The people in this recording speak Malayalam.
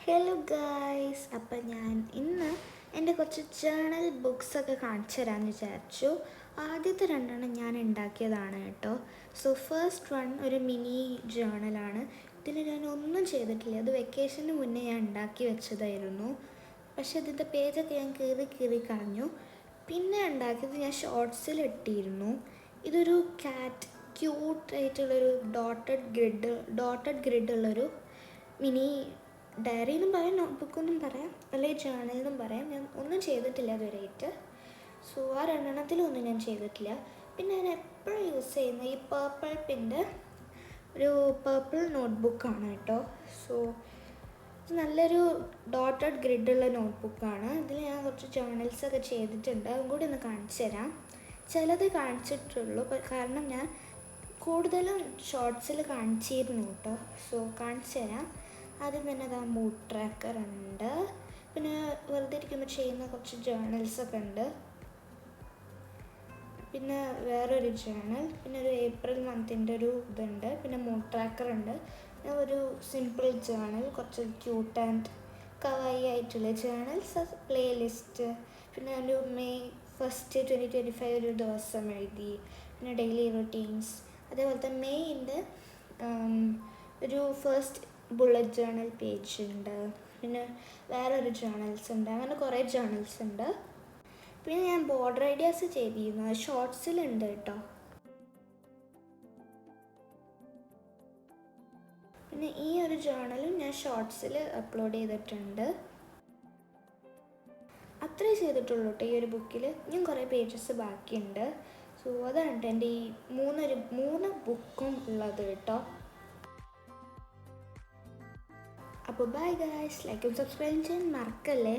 ഹലോ ഗായ്സ്, അപ്പം ഞാൻ ഇന്ന് എൻ്റെ കുറച്ച് ജേണൽ ബുക്സൊക്കെ കാണിച്ചു തരാമെന്ന് വിചാരിച്ചു. ആദ്യത്തെ രണ്ടെണ്ണം ഞാൻ ഉണ്ടാക്കിയതാണ് കേട്ടോ. സോ ഫസ്റ്റ് വൺ ഒരു മിനി ജേണലാണ്. ഇതിൽ ഞാൻ ഒന്നും ചെയ്തിട്ടില്ല. അത് വെക്കേഷന് മുന്നേ ഞാൻ ഉണ്ടാക്കി വെച്ചതായിരുന്നു. പക്ഷെ ഇതിൻ്റെ പേജൊക്കെ ഞാൻ കീറി കളഞ്ഞു. പിന്നെ ഉണ്ടാക്കിയത് ഞാൻ ഷോർട്സിൽ ഇട്ടിരുന്നു. ഇതൊരു ക്യൂട്ടായിട്ടുള്ളൊരു ഡോട്ടഡ് ഗ്രിഡ് ഉള്ളൊരു മിനി ഡയറി എന്നും പറയാം, നോട്ട്ബുക്കെന്നും പറയാം, അല്ലെങ്കിൽ ജേണൽ എന്നും പറയാം. ഞാൻ ഒന്നും ചെയ്തിട്ടില്ല ഇതുവരെയായിട്ട്. സോ ആ രണ്ടെണ്ണത്തിലൊന്നും ഞാൻ ചെയ്തിട്ടില്ല. പിന്നെ ഞാൻ എപ്പോഴും യൂസ് ചെയ്യുന്ന ഈ പേർപ്പിൾ ഒരു പേർപ്പിൾ നോട്ട്ബുക്കാണ് കേട്ടോ. സോ ഇത് നല്ലൊരു ഡോട്ടഡ് ഗ്രിഡുള്ള നോട്ട്ബുക്കാണ്. ഇതിൽ ഞാൻ കുറച്ച് ജേണൽസൊക്കെ ചെയ്തിട്ടുണ്ട്. അതും കൂടി ഒന്ന് കാണിച്ചു തരാം. ചിലത് കാണിച്ചിട്ടുള്ളൂ, കാരണം ഞാൻ കൂടുതലും ഷോർട്സിൽ കാണിച്ചിരുന്നു കേട്ടോ. സോ കാണിച്ചു തരാം. ആദ്യം തന്നെ അതാ മൂഡ് ട്രാക്കർ ഉണ്ട്. പിന്നെ വെറുതെ ഇരിക്കുമ്പോൾ ചെയ്യുന്ന കുറച്ച് ജേണൽസൊക്കെ ഉണ്ട്. പിന്നെ വേറൊരു ജേണൽ, പിന്നെ ഒരു ഏപ്രിൽ മന്തിൻ്റെ ഒരു ഇതുണ്ട്. പിന്നെ മൂഡ് ട്രാക്കർ ഉണ്ട്. പിന്നെ ഒരു സിമ്പിൾ ജേണൽ, കുറച്ച് ക്യൂട്ട് ആൻഡ് കവായി ആയിട്ടുള്ള ജേണൽസ്, പ്ലേ ലിസ്റ്റ്. പിന്നെ ഒരു മെയ് 1, 2025 ഒരു ദിവസം എഴുതി. പിന്നെ ഡെയിലി റൊട്ടീൻസ്. അതേപോലത്തെ മെയ്ൻ്റെ ഒരു ഫസ്റ്റ് ബുള്ളറ്റ് ജേണൽ പേജ് ഉണ്ട്. പിന്നെ വേറൊരു ജേണൽസ് ഉണ്ട്. അങ്ങനെ കുറേ ജേണൽസ് ഉണ്ട്. പിന്നെ ഞാൻ ബോർഡർ ഐഡിയാസ് ചെയ്തിരുന്നു. അത് ഷോർട്സിലുണ്ട് കേട്ടോ. പിന്നെ ഈ ഒരു ജേണലും ഞാൻ ഷോർട്സിൽ അപ്ലോഡ് ചെയ്തിട്ടുണ്ട്. അത്രേ ചെയ്തിട്ടുള്ളൂ കേട്ടോ ഈ ഒരു ബുക്കിൽ. ഞാൻ കുറേ പേജസ് ബാക്കിയുണ്ട്. സോ അതാണ് കേട്ടോ എൻ്റെ ഈ മൂന്ന് ബുക്കും ഉള്ളത് കേട്ടോ. അപ്പോൾ ബൈ ഗൈസ്, ലൈക്കും സബ്സ്ക്രൈബ് ചെയ്യാൻ മറക്കല്ലേ.